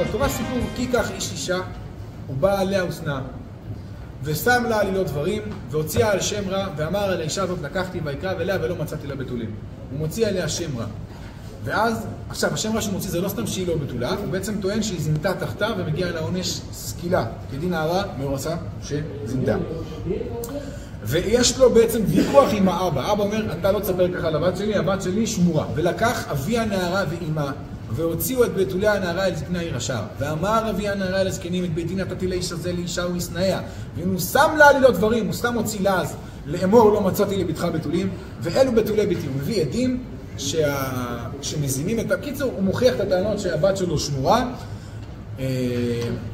בתורה סיפור כי כך איש אישה, הוא בא עליה ושנאה, ושם לה עלילות דברים, והוציאה על שם רע, ואמר על האישה הזאת לקחתי ויקרב אליה ולא מצאתי לה בתולים. הוא מוציא עליה שם רע. ואז, עכשיו, השם רע שהוא מוציא זה לא סתם שהיא לא בתולה, הוא בעצם טוען שהיא זינתה תחתה ומגיעה אל העונש סקילה, כדין הערה מאורסה שזינתה. ויש לו בעצם ויכוח עם האבא. אבא אומר, אתה לא תספר ככה לבת שלי, הבת שלי שמורה. ולקח אבי הנערה ואימה, והוציאו את בתולי הנערה אל זקני העיר השער. ואמר אבי הנערה אל הזקנים, את ביתי נתתי לאיש הזה לאישה ומשנאיה. ואם הוא שם לה עלילות דברים, הוא סתם הוציא לעז, לאמור לא מצאתי לביתך בתולים, ואלו בתולי ביתי. הוא מביא עדים שמזינים את הקיצור, הוא מוכיח את הטענות שהבת שלו שמורה,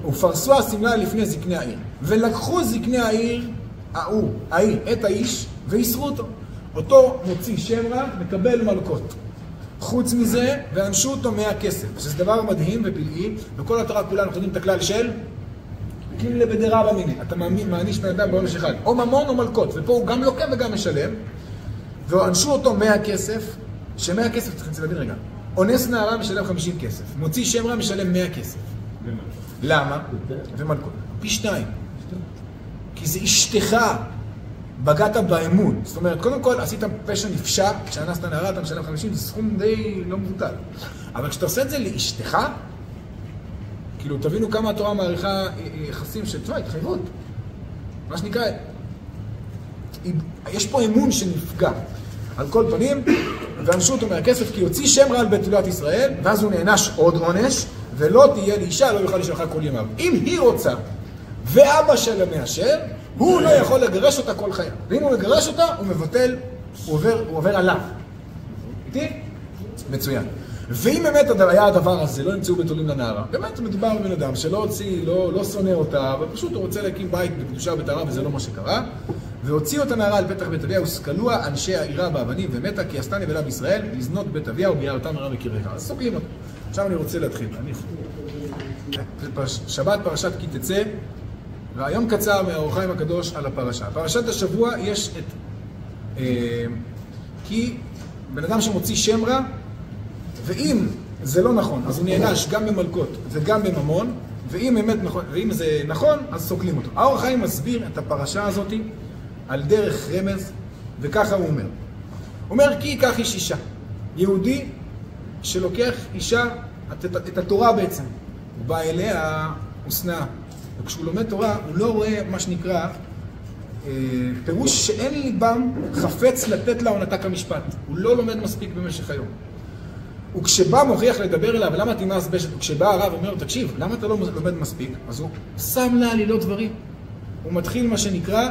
ופרסו הסמלה לפני זקני העיר. ולקחו זקני העיר, את האיש, ויסרו אותו. אותו מוציא שם רע, מקבל מלכות. חוץ מזה, ואנשו אותו 100 כסף. שזה דבר מדהים ופלאי, וכל התורה כולה אנחנו יודעים את הכלל של כאילו לבדרה במיני. אתה מעניש בן אדם בעונש אחד, או ממון או מלכות, ופה הוא גם לוקח וגם משלם, ואנשו אותו 100 כסף, ש100 כסף, צריך להבין רגע, אונס נערה משלם 50 כסף, מוציא שם רע משלם 100 כסף. למה? ומלכות. פי 2. כי זה אשתך, בגעת באמון. זאת אומרת, קודם כל עשית פשע נפשע, כשאנסת נערה אתה משלם 50, זה סכום די לא מבוטל. אבל כשאתה עושה את זה לאשתך, כאילו תבינו כמה התורה מעריכה יחסים של תשמע, התחייבות. מה שנקרא, יש פה אמון שנפגע. על כל פנים, ואנשו אותו מהכסף כי יוציא שם רע על בתולת ישראל, ואז הוא נענש עוד עונש, ולא תהיה לאישה, לא יוכל לשלחה כל ימיו. אם היא רוצה, ואבא שלה מאשר, הוא לא יכול לגרש אותה כל חייו. ואם הוא מגרש אותה, הוא מבטל, הוא עובר עליו. איתי? מצוין. ואם באמת היה הדבר הזה, לא נמצאו בתולים לנערה, באמת מדובר בבן אדם שלא הוציא, לא שונא אותה, ופשוט הוא רוצה להקים בית בקדושה ובטהרה, וזה לא מה שקרה. והוציאו את הנערה על פתח בית אביה, וסקלוה אנשי העירה באבנים, ומתה כי עשתה נבלה בישראל, לזנות בית אביה וביערתה נערה מקרבך. אז סוגלים אותה. עכשיו אני רוצה להתחיל. שבת פרשת כי תצא, רעיון קצר מהאור החיים הקדוש על הפרשה. פרשת השבוע יש את... כי בן אדם שמוציא שם רע, ואם זה לא נכון, אז הוא נענש גם במלכות וגם בממון, ואם זה נכון, אז סוקלים אותו. האור החיים מסביר את הפרשה הזאת על דרך רמז, וככה הוא אומר. הוא אומר, כי ייקח איש אישה. יהודי שלוקח אישה, את התורה בעצם. הוא בא אליה, הוא שנאה. וכשהוא לומד תורה, הוא לא רואה מה שנקרא, פירוש שאין ליבם חפץ לתת לה עונתה כמשפט. הוא לא לומד מספיק במשך היום. וכשבא מוכיח לדבר אליו, ולמה תימאס בשת? וכשבא הרב אומר לו, תקשיב, למה אתה לא לומד מספיק? אז הוא שם לה עלילות דברים. הוא מתחיל מה שנקרא,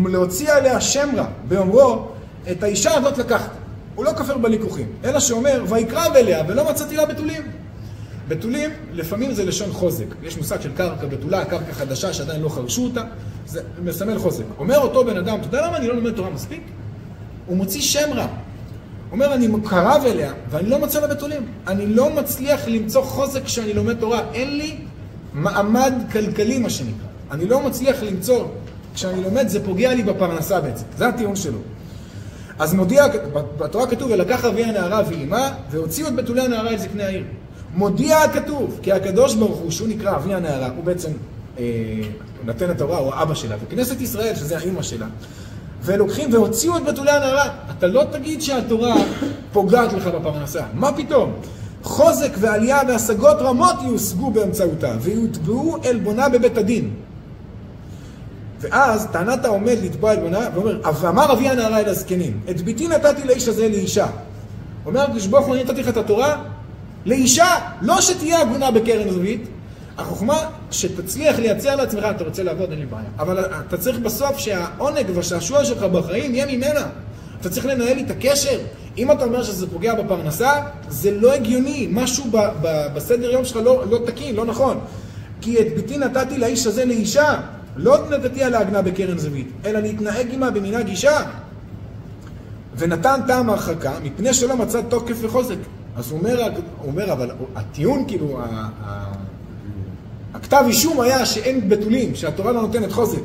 להוציא עליה שם רע, באומרו, את האישה הזאת לקחת. הוא לא כפר בליקוחים, אלא שאומר, ויקרב אליה, ולא מצאתי לה בתולים. בתולים, לפעמים זה לשון חוזק. יש מושג של קרקע בתולה, קרקע חדשה שעדיין לא חרשו אותה, זה מסמל חוזק. אומר אותו בן אדם, אתה יודע למה אני לא לומד תורה מספיק? הוא מוציא שם רע. אומר, אני קרב אליה, ואני לא מצא לה בתולים. אני לא מצליח למצוא חוזק כשאני לומד תורה. אין לי מעמד כלכלי, מה שנקרא. אני לא מצליח למצוא, כשאני לומד, זה פוגע לי בפרנסה בעצם. זה הטיעון שלו. אז מודיע, בתורה כתוב, ולקח אבי הנערה ואימה, והוציאו את בתולי הנערה אל זקני העיר. מודיע הכתוב, כי הקדוש ברוך הוא, שהוא נקרא אבי הנערה, הוא בעצם נתן את התורה, הוא האבא שלה, וכנסת ישראל, שזה האמא שלה, ולוקחים והוציאו את בתולי הנערה. אתה לא תגיד שהתורה פוגעת לך בפרנסה. מה פתאום? חוזק ועלייה והשגות רמות יושגו באמצעותה, ויוטבעו עלבונה בבית הדין. ואז טענת העומד לתבוע עלבונה, ואומר, ואמר אבי הנערה אל הזקנים, את ביתי נתתי לאיש הזה לאישה. אומר, הקדוש ברוך הוא, אני נתתי לך את התורה לאישה, לא שתהיה הגונה בקרן זווית. החוכמה שתצליח לייצר לעצמך, אתה רוצה לעבוד, אין לי בעיה. אבל אתה צריך בסוף שהעונג והשעשוע שלך בחיים יהיה ממנה. אתה צריך לנהל את הקשר. אם אתה אומר שזה פוגע בפרנסה, זה לא הגיוני. משהו בסדר יום שלך לא תקין, לא נכון. כי את ביתי נתתי לאיש הזה לאישה, לא נתתי על ההגנה בקרן זווית, אלא להתנהג עמה במנהג אישה. ונתן טעם הרחקה, מפני שלא מצא תוקף וחוזק. אז הוא אומר, אבל הטיעון כאילו, הכתב אישום היה שאין בתולים, שהתורה לא נותנת חוזק.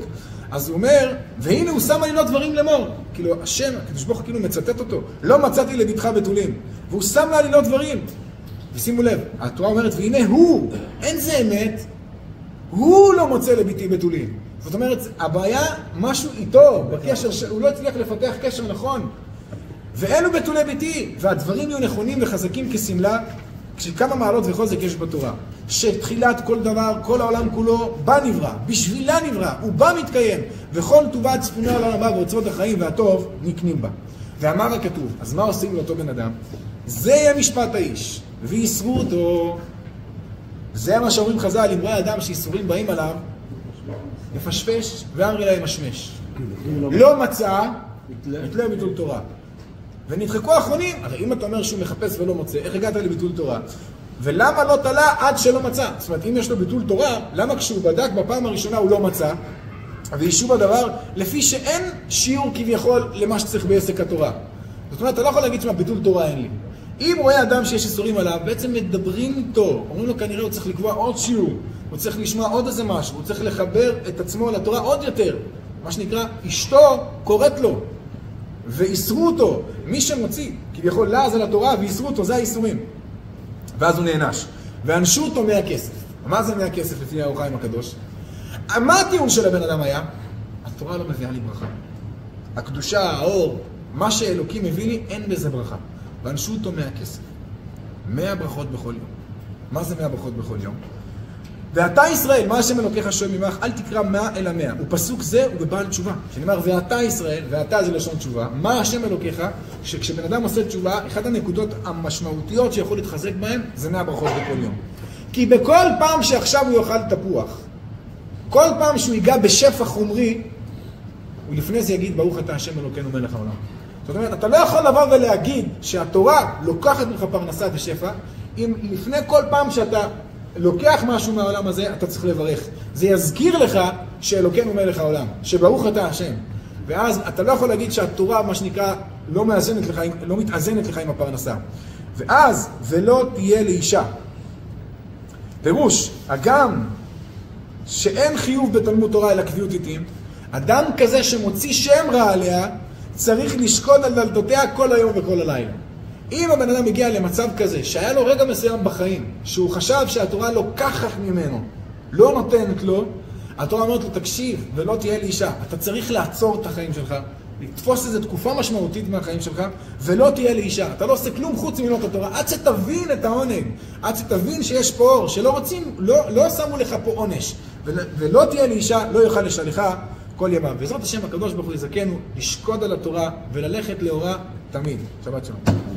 אז הוא אומר, והנה הוא שם עלילות דברים לאמור. כאילו, השם, הקדוש ברוך הוא כאילו מצטט אותו. לא מצאתי לביתך בתולים. והוא שם לעלילות דברים. ושימו לב, התורה אומרת, והנה הוא, אין זה אמת, הוא לא מוצא לביתי בתולים. זאת אומרת, הבעיה, משהו איתו, בקשר, הוא לא הצליח לפתח קשר נכון. ואלו בתולי ביתי, והדברים יהיו נכונים וחזקים כסמלה, כשכמה מעלות וחוזק יש בתורה. שתחילת כל דבר, כל העולם כולו, בה נברא, בשבילה נברא, הוא בה מתקיים, וכל טובה צפונה על העולם הבא ואוצרות החיים והטוב נקנים בה. ואמר הכתוב, אז מה עושים לאותו בן אדם? זה יהיה משפט האיש, ויסרו אותו. זה מה שאומרים חז"ל, אם רואה אדם שאיסורים באים עליו, יפשפש ואמרי להם משמש. לא מצא, יתלה ביטול תורה. ונדחקו האחרונים, הרי אם אתה אומר שהוא מחפש ולא מוצא, איך הגעת לביטול תורה? ולמה לא תלה עד שלא מצא? זאת אומרת, אם יש לו ביטול תורה, למה כשהוא בדק בפעם הראשונה הוא לא מצא? ויישוב הדבר, לפי שאין שיעור כביכול למה שצריך בעסק התורה. זאת אומרת, אתה לא יכול להגיד שמה ביטול תורה אין לי. אם רואה אדם שיש איסורים עליו, בעצם מדברים איתו, אומרים לו כנראה הוא צריך לקבוע עוד שיעור, הוא צריך לשמוע עוד איזה משהו, הוא צריך לחבר את עצמו לתורה עוד יותר. מה שנקרא, אשתו קוראת לו, ואיסרו אותו. מי שמוציא, כביכול לעז על התורה, ואיסרו אותו, זה האיסורים. ואז הוא נענש. ואנשו אותו 100 כסף. מה זה 100 כסף לפי האור החיים הקדוש? מה הטיעון של הבן אדם היה? התורה לא מביאה לי ברכה. הקדושה, האור, מה שאלוקים מביא לי, אין בזה ברכה. ואנשו אותו 100 כסף. 100 ברכות בכל יום. מה זה 100 ברכות בכל יום? ואתה ישראל, מה השם אלוקיך שואל ממך, אל תקרא 100 אלא 100. ופסוק זה הוא בבעל תשובה. שנאמר, ואתה ישראל, ואתה זה לשון תשובה. מה השם אלוקיך? שכשבן אדם עושה תשובה, אחת הנקודות המשמעותיות שיכול להתחזק בהן, זה 100 ברכות בכל יום. כי בכל פעם שעכשיו הוא יאכל תפוח, כל פעם שהוא ייגע בשפע חומרי, הוא לפני זה יגיד, ברוך אתה השם אלוקינו מלך העולם. זאת אומרת, אתה לא יכול לבוא ולהגיד שהתורה לוקחת ממך פרנסה ושפע, אם לפני כל פעם שאתה לוקח משהו מהעולם הזה, אתה צריך לברך. זה יזכיר לך שאלוקינו מלך העולם, שברוך אתה השם. ואז אתה לא יכול להגיד שהתורה, מה שנקרא, לא מתאזנת לך עם הפרנסה. ואז, ולא תהיה לאישה. פירוש, הגם שאין חיוב בתלמוד תורה אלא קביעות עיתים, אדם כזה שמוציא שם רע עליה, צריך לשקוד על דלתותיה כל היום וכל הלילה. אם הבן אדם מגיע למצב כזה, שהיה לו רגע מסוים בחיים, שהוא חשב שהתורה לוקחת ממנו, לא נותנת לו, התורה אומרת לו, תקשיב, ולא תהיה לי אישה. אתה צריך לעצור את החיים שלך, לתפוס איזו תקופה משמעותית מהחיים שלך, ולא תהיה לי אישה. אתה לא עושה כלום חוץ מלא את התורה, עד שתבין את העונג, עד שתבין שיש פה אור, שלא רוצים, לא שמו לך פה עונש. ולא תהיה לי אישה, לא יוכל לשליחה כל ימיו. בעזרת השם הקדוש ברוך הוא יזכנו לשקוד על התורה וללכת לאורה תמיד. שבת שלום.